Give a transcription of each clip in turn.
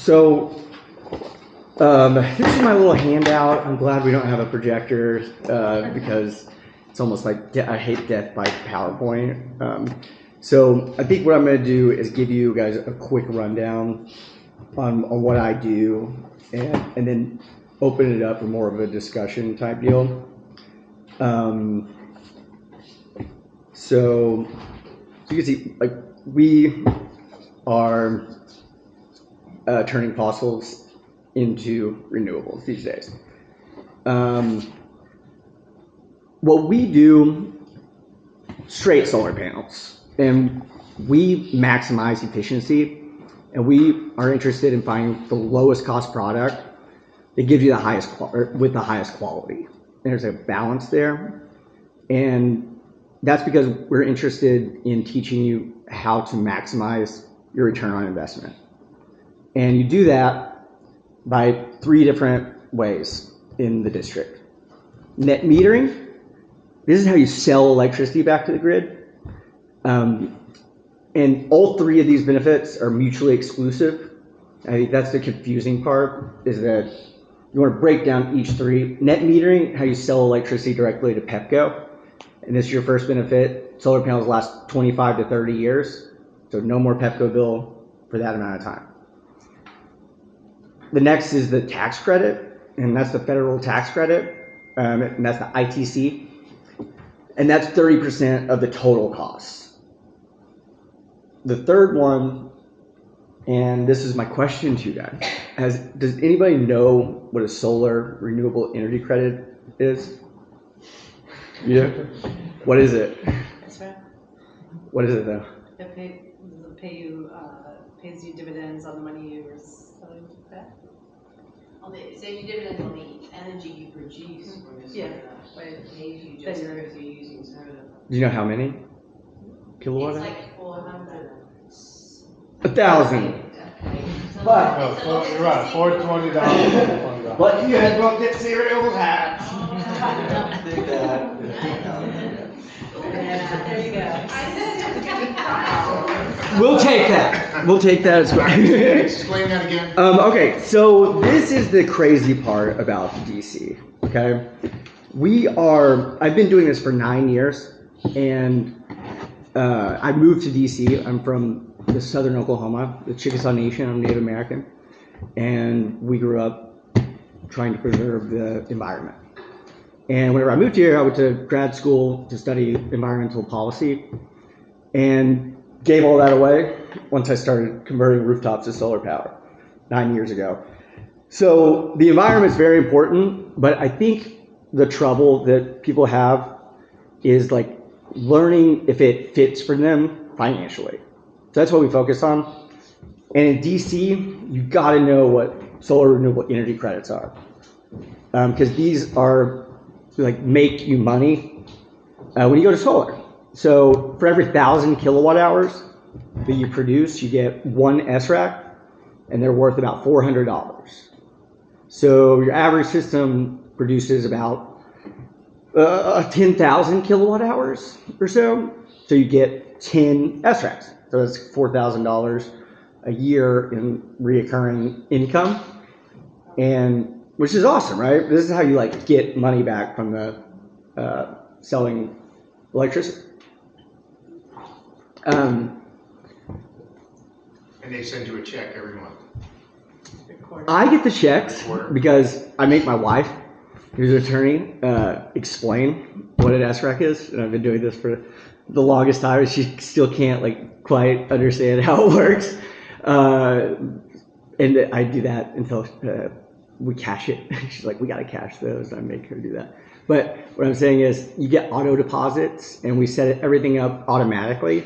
So this is my little handout. I'm glad we don't have a projector because it's almost like I hate death by PowerPoint. So I think what I'm going to do is give you guys a quick rundown on what I do and then open it up for more of a discussion type deal. So you can see, like, we are turning fossils into renewables these days. What we do, straight solar panels, and we maximize efficiency, and we are interested in finding the lowest cost product that gives you the highest with the highest quality. And there's a balance there, and that's because we're interested in teaching you how to maximize your return on investment. And you do that by 3 different ways in the district. Net metering. This is how you sell electricity back to the grid. And all 3 of these benefits are mutually exclusive. I think that's the confusing part, is that you want to break down each 3. Net metering, how you sell electricity directly to Pepco. And this is your first benefit. Solar panels last 25 to 30 years. So no more Pepco bill for that amount of time. The next is the tax credit, and that's the federal tax credit, and that's the ITC. And that's 30% of the total cost. The third one, and this is my question to you guys, does anybody know what a solar renewable energy credit is? Yeah? What is it? That's right. What is it though? It pays you dividends on the money you were selling back. So you dividend on the energy you produce from your solar, but it pays you just because you're using solar. Do you know how many kilowatt? It's like 400. 1,000. Okay. So But You're right, $420. But you guys both get City Renewables hats. Yeah, there you go. We'll take that. We'll take that as well. Explain that again. Okay, so this is the crazy part about DC. Okay, I've been doing this for 9 years, and I moved to DC. I'm from the southern Oklahoma, the Chickasaw Nation. I'm Native American, and we grew up trying to preserve the environment. And whenever I moved here, I went to grad school to study environmental policy, and gave all that away once I started converting rooftops to solar power 9 years ago. So the environment is very important, but I think the trouble that people have is like learning if it fits for them financially. So that's what we focus on. And in DC, you gotta know what solar renewable energy credits are. Because these are like make you money when you go to solar. So for every 1,000 kilowatt hours that you produce, you get 1 SRAC, and they're worth about $400. So your average system produces about 10,000 kilowatt hours or so. So you get 10 SRACs. So that's $4,000 a year in reoccurring income, and which is awesome, right? This is how you like get money back from the selling electricity. And they send you a check every month. I get the checks because I make my wife, who's an attorney, explain what an SRAC is, and I've been doing this for the longest time, and she still can't like quite understand how it works. And I do that until we cash it. She's like, we gotta cash those. I make her do that. But what I'm saying is you get auto deposits, and we set everything up automatically.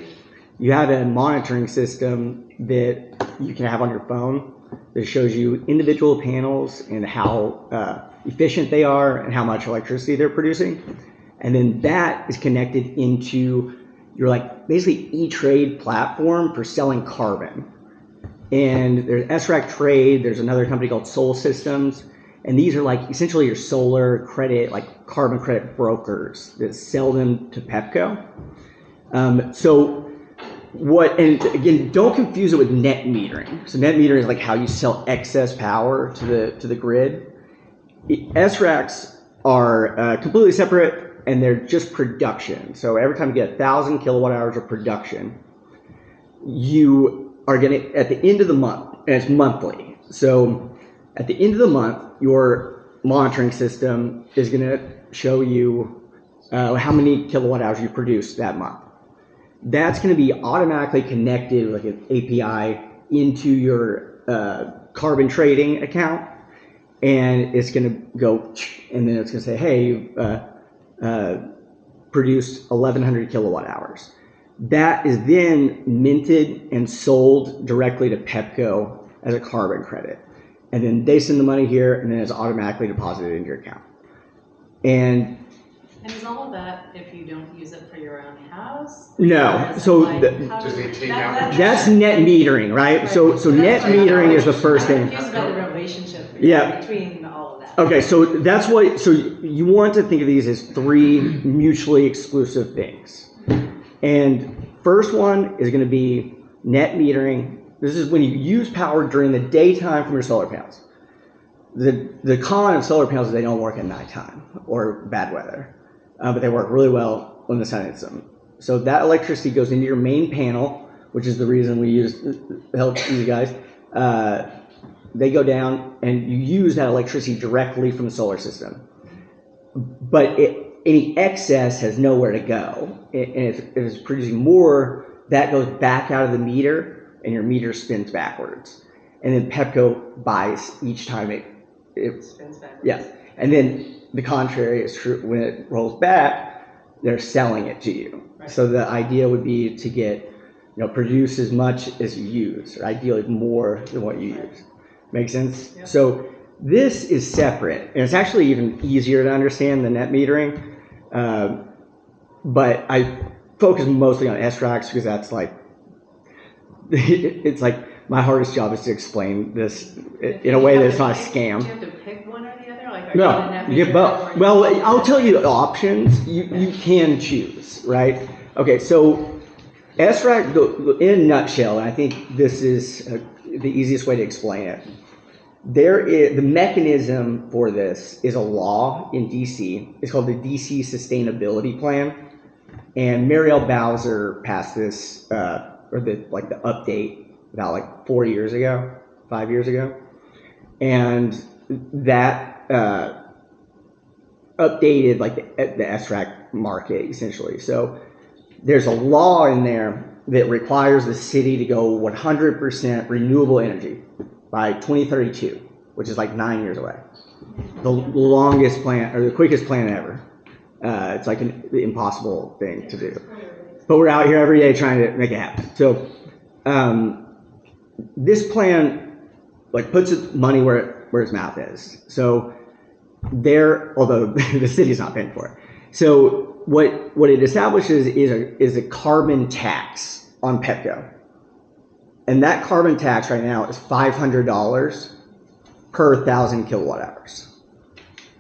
You have a monitoring system that you can have on your phone that shows you individual panels and how efficient they are and how much electricity they're producing. And then that is connected into your like basically E-Trade platform for selling carbon. And there's SRAC Trade, there's another company called Sol Systems, and these are like essentially your solar credit, like carbon credit brokers that sell them to Pepco. So and again, don't confuse it with net metering. So net metering is like how you sell excess power to the grid. SRACs are completely separate, and they're just production. So every time you get 1,000 kilowatt hours of production, you are going to, at the end of the month, and it's monthly. So at the end of the month, your monitoring system is going to show you how many kilowatt hours you produced that month. That's going to be automatically connected like an API into your carbon trading account, and it's going to go, and then it's going to say, hey, you produced 1,100 kilowatt hours. That is then minted and sold directly to Pepco as a carbon credit. And then they send the money here, and then it's automatically deposited into your account. And is all of that if you don't use it for your own house? No. So Does they take out? that's net metering, right? So net metering is the first thing. I'm confused about the relationship between all of that. Okay, so that's what. So you want to think of these as three mutually exclusive things. And first one is going to be net metering. This is when you use power during the daytime from your solar panels. The con of solar panels is they don't work at nighttime or bad weather, but they work really well when the sun hits them. So that electricity goes into your main panel, which is the reason we help you guys. They go down and you use that electricity directly from the solar system. But any excess has nowhere to go. And if it's producing more, that goes back out of the meter, and your meter spins backwards. And then Pepco buys each time it spins backwards. Yeah. And then the contrary is true. When it rolls back, they're selling it to you. Right. So the idea would be to get, produce as much as you use, or ideally more than what you use. Make sense? Yep. So this is separate, and it's actually even easier to understand than net metering. But I focus mostly on SRACs because that's like, it's like my hardest job is to explain this in a way that's not a scam. Do you have to pick one or the other? Like, no, you get both. Well, I'll tell you the options. You can choose, right? Okay, so SRAC, in a nutshell, and I think this is the easiest way to explain it. The mechanism for this is a law in DC. It's called the DC Sustainability Plan, and Marielle Bowser passed this, or the update about 5 years ago, and that updated the SRAC market essentially. So there's a law in there that requires the city to go 100% renewable energy by 2032, which is 9 years away. The longest plan, or the quickest plan ever. It's an impossible thing to do. But we're out here every day trying to make it happen. So this plan puts money where its mouth is. So although the city's not paying for it. So what it establishes is a carbon tax on Pepco. And that carbon tax right now is $500 per 1,000 kilowatt hours.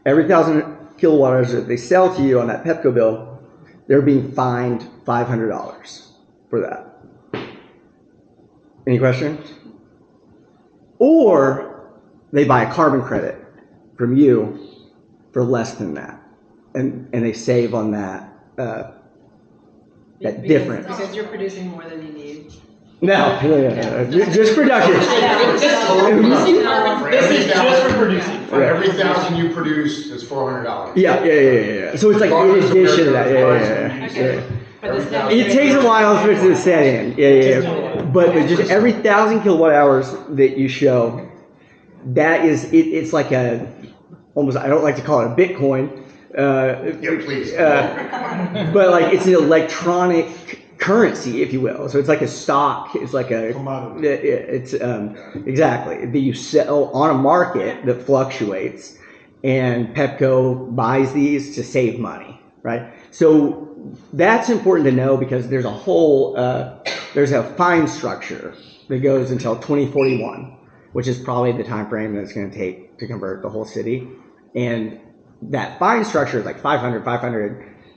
Every 1,000 kilowatt hours that they sell to you on that Pepco bill, they're being fined $500 for that. Any questions? Or they buy a carbon credit from you for less than that, and they save on that difference. Because you're producing more than you need. No, just production. This is just for producing. For every 1,000 you produce is $400. Yeah. So it's in addition to that. Yeah. It takes a while for it to set in. Yeah. But just every 1,000 kilowatt hours that you show, that is it's like almost, I don't like to call it a Bitcoin. Please. But it's an electronic currency, if you will. So it's like a stock. It's like a commodity. It's exactly that you sell on a market that fluctuates, and Pepco buys these to save money, right? So that's important to know because there's a fine structure that goes until 2041, which is probably the time frame that it's going to take to convert the whole city, and that fine structure is 500,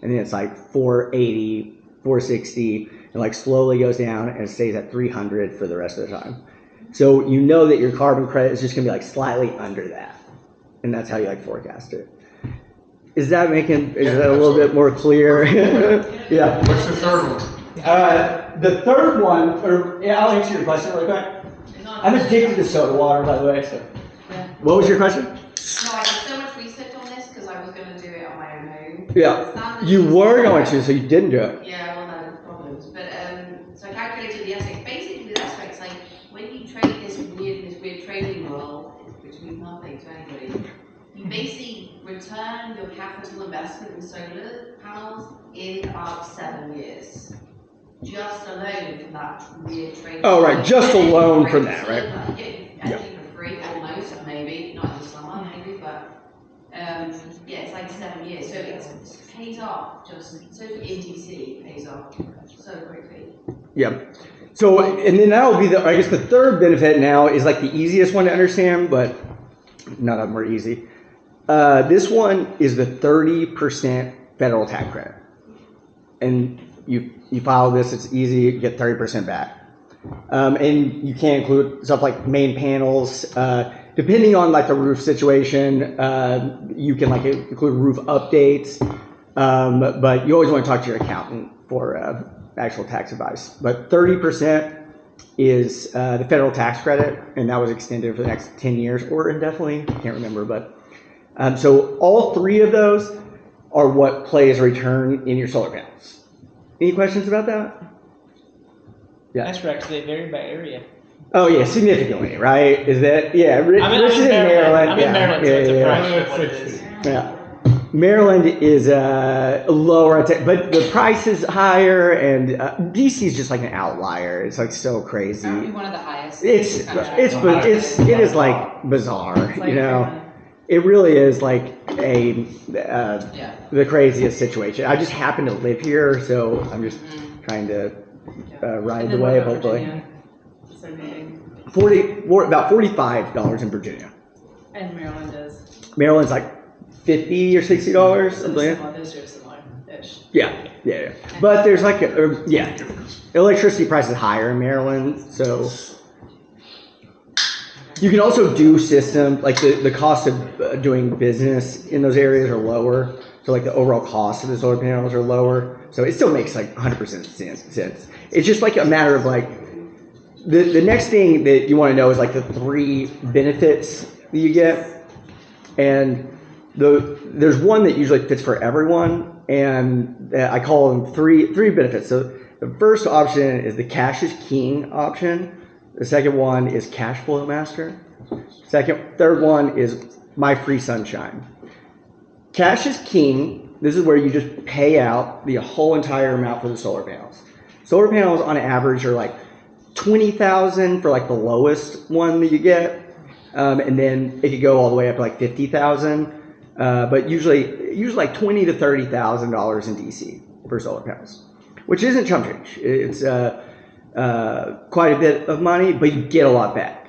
and then it's 480. 460, and like slowly goes down and stays at 300 for the rest of the time. So you know that your carbon credit is just gonna be like slightly under that, and that's how you like forecast it. Is that a little bit more clear? Yeah. What's the third one? The third one, I'll answer your question really quick. I'm addicted to soda water, by the way. So. What was your question? No, I did so much research on this because I was going to do it on my own home. Yeah, you were going to, so you didn't do it. Yeah, well, no problems. But so I calculated the S6. Basically, the S6, like when you trade this weird trading model, which means nothing to anybody, you basically return your capital investment in solar panels in about 7 years. Just alone from that weird trading. Oh, right, just alone from that, right? Yeah, for free, almost, maybe, not in the summer, maybe, but yeah, it's like 7 years. So it pays off so in DC, it pays off so quickly. Yeah. So, and then that will be I guess the third benefit now is like the easiest one to understand, but none of them are easy. This one is the 30% federal tax credit. And you file this, it's easy, you get 30% back. And you can include stuff like main panels. Depending on like the roof situation, you can like include roof updates. But you always want to talk to your accountant for actual tax advice. But 30% is the federal tax credit, and that was extended for the next 10 years or indefinitely. I can't remember, but so all three of those are what plays return in your solar panels. Any questions about that? Yeah. That's right, 'cause they vary by area. Oh yeah, significantly, right? Is that Rich is in Maryland. I'm in Maryland, so it's a fraction of what it is. Yeah. Maryland is lower, but the price is higher, and DC is just like an outlier. It's like so crazy. Aren't we one of the highest? It is like bizarre, you know. It really is like the craziest situation. I just happen to live here, so I'm just trying to ride the wave, hopefully. About $45 in Virginia. And Maryland is. Maryland's like $50 or $60, something. Those are similar-ish. Yeah. But there's like electricity price is higher in Maryland, so you can also do systems like the cost of doing business in those areas are lower. So like the overall cost of the solar panels are lower. So it still makes like 100% sense. It's just like a matter of like the next thing that you want to know is like the three benefits that you get, and there's one that usually fits for everyone, and I call them three benefits. So the first option is the cash is king option. The second one is cash flow master. Third one is my free sunshine. Cash is king. This is where you just pay out the whole entire amount for the solar panels. Solar panels on average are like $20,000 for like the lowest one that you get, and then it could go all the way up to like $50,000. But usually like $20,000 to $30,000 in DC for solar panels, which isn't chump change. It's quite a bit of money, but you get a lot back.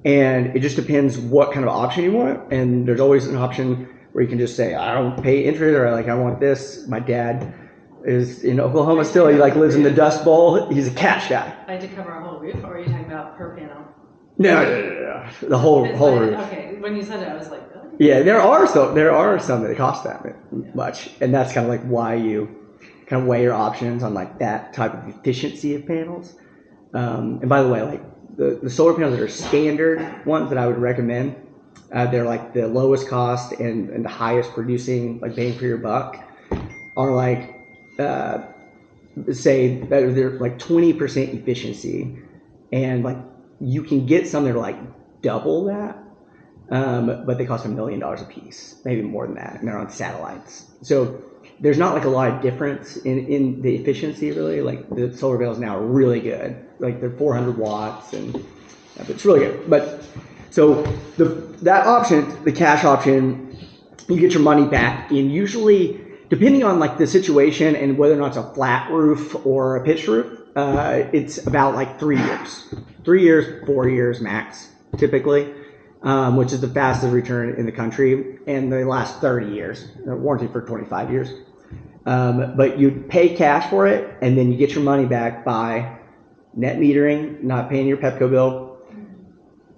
And it just depends what kind of option you want. And there's always an option where you can just say, I don't pay interest, or like I want this. My dad is in Oklahoma still. He like lives in the Dust Bowl. He's a cash guy. I had to cover a whole roof, or are you talking about per panel? No. The whole roof. Okay, when you said it, I was like, really? Yeah, there are some that cost that much, and that's kind of like why you kind of weigh your options on like that type of efficiency of panels. And by the way, like the solar panels that are standard ones that I would recommend, they're like the lowest cost and the highest producing, like bang for your buck, are like say that they're like 20% efficiency, and like you can get some that are like double that, but they cost $1 million a piece, maybe more than that, and they're on satellites. So there's not like a lot of difference in the efficiency really. Like the solar panels now are really good. Like they're 400 watts, and it's really good. But so that option, the cash option, you get your money back in usually, depending on like the situation and whether or not it's a flat roof or a pitched roof, it's about like 3 years. 3 years, 4 years max, typically, which is the fastest return in the country, and they last 30 years. They're warranted for 25 years. But you pay cash for it, and then you get your money back by net metering, not paying your Pepco bill,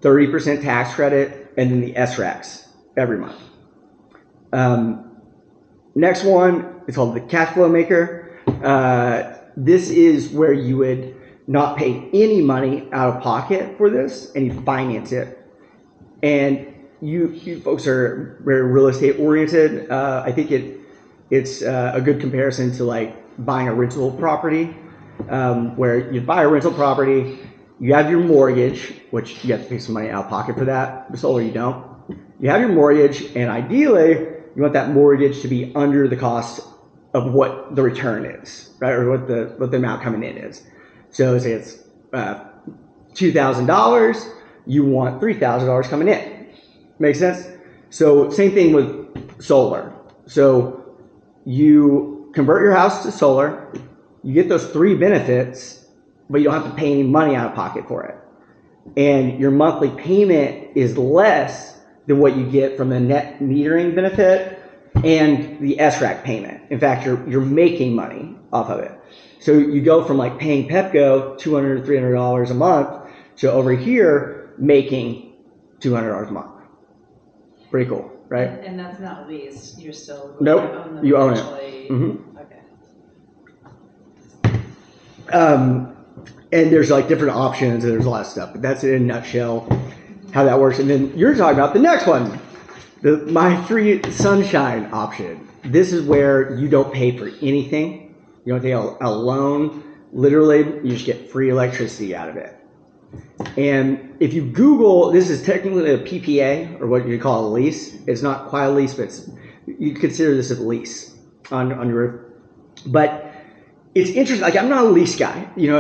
30% tax credit, and then the SREX every month. Next one is called the cash flow maker. This is where you would not pay any money out of pocket for this, and you finance it. And you folks are very real estate oriented. I think it's a good comparison to like buying a rental property, where you buy a rental property, you have your mortgage, which you have to pay some money out of pocket for that. The solar you don't. You have your mortgage, and ideally you want that mortgage to be under the cost of what the return is, right, or what the amount coming in is. So say it's $2,000, you want $3,000 coming in. Make sense? So same thing with solar. So you convert your house to solar, you get those three benefits, but you don't have to pay any money out of pocket for it. And your monthly payment is less than what you get from the net metering benefit and the SRAC payment. In fact, you're making money off of it. So you go from like paying Pepco $200, $300 a month to over here making $200 a month. Pretty cool, right? And that's not leased. You're still Nope, you own it. Mm-hmm. Okay. And there's like different options, and there's a lot of stuff, but that's in a nutshell how that works. And then you're talking about the next one, my free sunshine option. This is where you don't pay for anything. You don't take a loan. Literally, you just get free electricity out of it. And if you Google, this is technically a PPA, or what you call a lease. It's not quite a lease, but you consider this a lease on your roof. But it's interesting. Like, I'm not a lease guy. You know,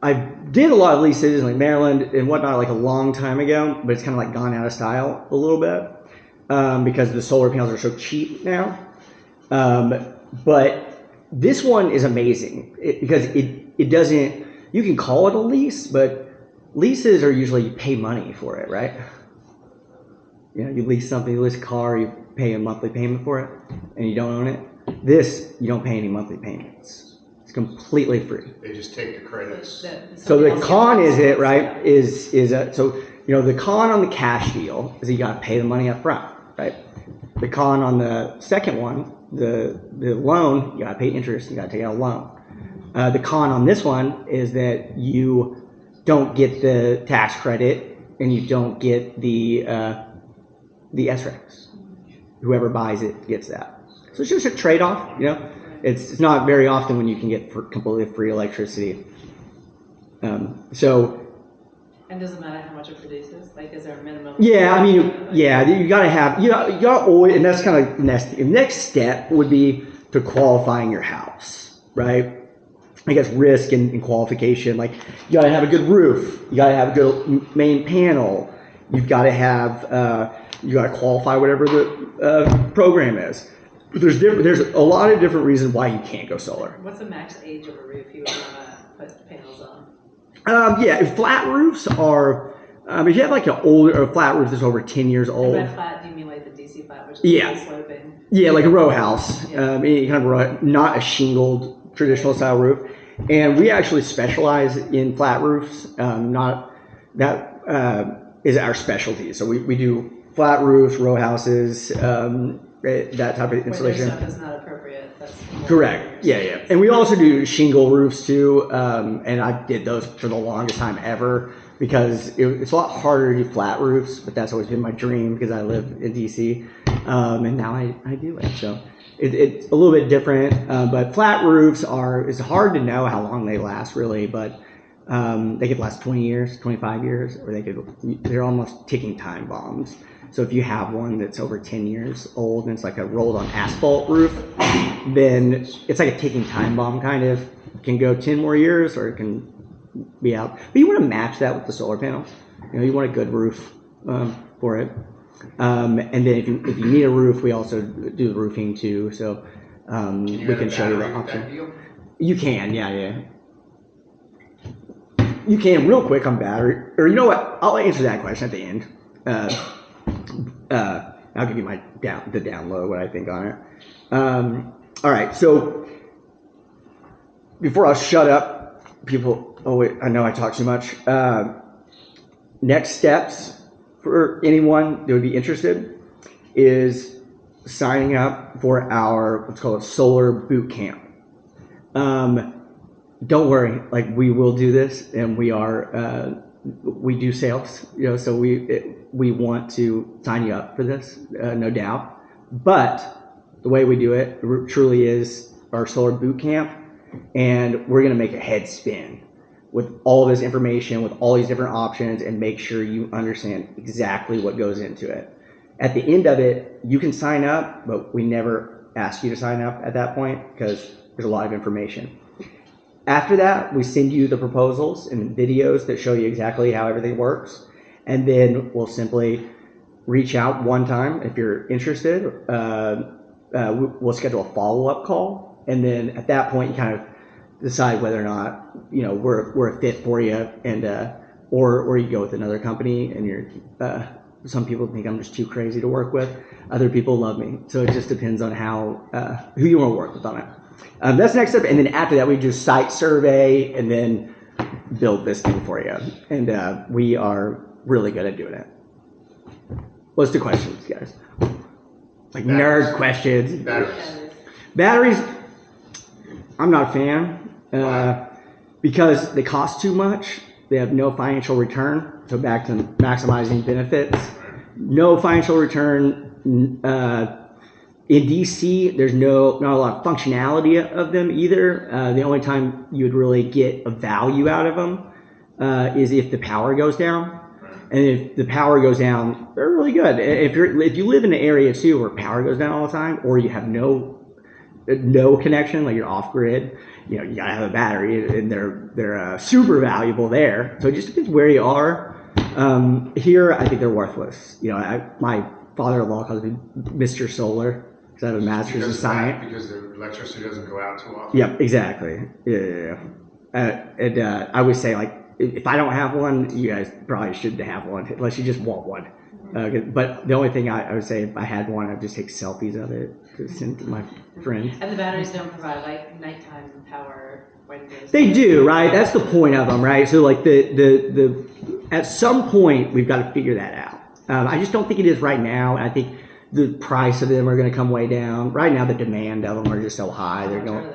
I did a lot of leases in like Maryland and whatnot like a long time ago, but it's kind of like gone out of style a little bit because the solar panels are so cheap now. But this one is amazing because it doesn't. You can call it a lease, but leases are usually you pay money for it, right? You know, you lease something, you lease a car, you pay a monthly payment for it, and you don't own it. This, you don't pay any monthly payments. It's completely free. They just take the credits. So the con is it, right, is so, you know, the con on the cash deal is that you got to pay the money up front, right? The con on the second one, the loan, you got to pay interest, you got to take out a loan. The con on this one is that you don't get the tax credit and you don't get the SREX. Whoever buys it gets that. So it's just a trade-off, you know. It's not very often when you can get completely free electricity. And does it matter how much it produces? Like, is there a minimum? Yeah, I mean, yeah, you gotta have, you gotta always, and that's kind of next step would be to qualifying your house, right? I guess risk and qualification. Like, you gotta have a good roof, you gotta have a good main panel, you've gotta have, you gotta qualify whatever the program is. There's a lot of different reasons why you can't go solar. What's the max age of a roof you would want to put panels on? Yeah, flat roofs are. If you have like a flat roof that's over 10 years old. And by flat, do you mean like the DC flat, which is sloping? Yeah, like a row house. Not a shingled traditional style roof. And we actually specialize in flat roofs. That is our specialty. So we do flat roofs, row houses, that type of installation. Where their stuff is not appropriate. That's correct. Yeah. And we also do shingle roofs too. And I did those for the longest time ever because it's a lot harder to do flat roofs, but that's always been my dream because I live in DC. And now I do it. So it's a little bit different. But flat roofs it's hard to know how long they last really, but they could last 20 years, 25 years, or they're almost ticking time bombs. So if you have one that's over 10 years old and it's like a rolled on asphalt roof, then it's like a ticking time bomb kind of. It can go 10 more years or it can be out. But you want to match that with the solar panels. You know, you want a good roof for it. And then if you need a roof, we also do the roofing too. So we can show you the option. You can, yeah. You can real quick on battery. Or you know what? I'll answer that question at the end. I'll give you the download, what I think on it. All right, so before I shut up, people, oh wait, I know I talk too much. Next steps for anyone that would be interested is signing up for our, what's called a solar boot camp. Don't worry, like we will do this, and we do sales, so we want to sign you up for this, no doubt. But the way we do it truly is our solar boot camp, and we're gonna make a head spin with all this information, with all these different options, and make sure you understand exactly what goes into it. At the end of it, you can sign up, but we never ask you to sign up at that point because there's a lot of information. After that, we send you the proposals and videos that show you exactly how everything works. And then we'll simply reach out one time if you're interested. We'll schedule a follow-up call. And then at that point, you kind of decide whether or not, we're a fit for you, and or you go with another company, and you're, some people think I'm just too crazy to work with. Other people love me. So it just depends on who you want to work with on it. That's the next step, and then after that we do site survey and then build this thing for you, and we are really good at doing it. Let's do questions, guys. Like Batteries. nerd questions. Batteries. I'm not a fan because they cost too much. They have no financial return. So back to maximizing benefits, no financial return. In DC, there's not a lot of functionality of them either. The only time you would really get a value out of them is if the power goes down. And if the power goes down, they're really good. If you live in an area too where power goes down all the time, or you have no connection, like you're off grid, you gotta have a battery, and they're super valuable there. So it just depends where you are. Here, I think they're worthless. My father-in-law calls me Mr. Solar, because I have a master's in science. Because the electricity doesn't go out too often. Yep, exactly. Yeah. And I would say, like, if I don't have one, you guys probably shouldn't have one, unless you just want one. But the only thing I would say, if I had one, I'd just take selfies of it to send to my friends. And the batteries don't provide like nighttime power when there's. They do, right? That's the point of them, right? So like the at some point we've got to figure that out. I just don't think it is right now. I think the price of them are going to come way down. Right now, the demand of them are just so high. They're going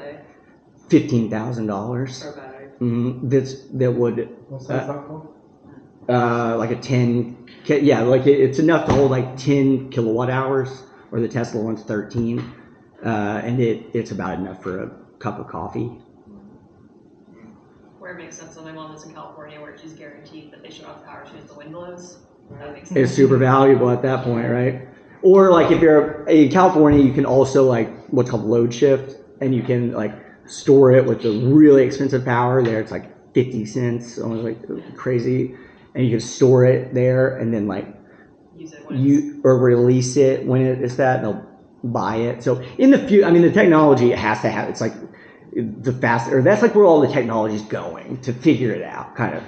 $15,000 for a battery. That would What's that for? like a 10. Yeah, like it's enough to hold like 10 kilowatt hours, or the Tesla one's 13, and it's about enough for a cup of coffee. Where it makes sense on my mom is in California, where she's guaranteed that they shut off power as soon as the wind blows. That makes sense. It's super valuable at that point, right? Or like if you're in California, you can also like what's called load shift, and you can like store it with the really expensive power. There, it's like 50 cents, almost like crazy, and you can store it there, and then like Use it when or release it when it's that, and they'll buy it. So in the future, I mean, the technology has to have. It's like the faster. That's like where all the technology is going to figure it out, kind of.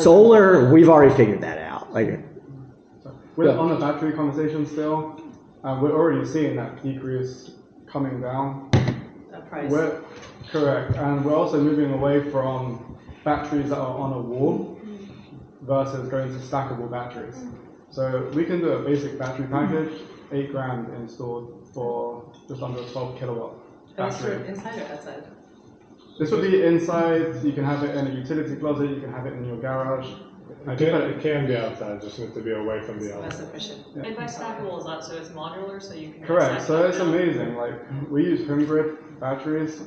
Solar, we've already figured that out. Like, On the battery conversation still, we're already seeing that decrease coming down. Price. Correct, and we're also moving away from batteries that are on a wall versus going to stackable batteries. So we can do a basic battery package, $8,000 installed for just under a 12 kilowatt That's for battery. inside or outside? This would be inside. You can have it in a utility closet. You can have it in your garage. It can be outside, just needs to be away from the Less outside. efficient. Yeah. And by stackable is that so it's modular, so you can Correct. stack So it it's down. amazing. Like we use home grid batteries.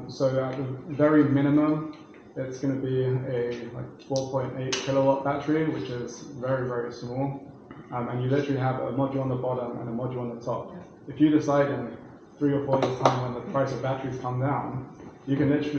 So at the very minimum, it's going to be a 4.8 kilowatt battery, which is very, very small. And you literally have a module on the bottom and a module on the top. If you decide in 3 or 4 years' time when the price of batteries come down, you can literally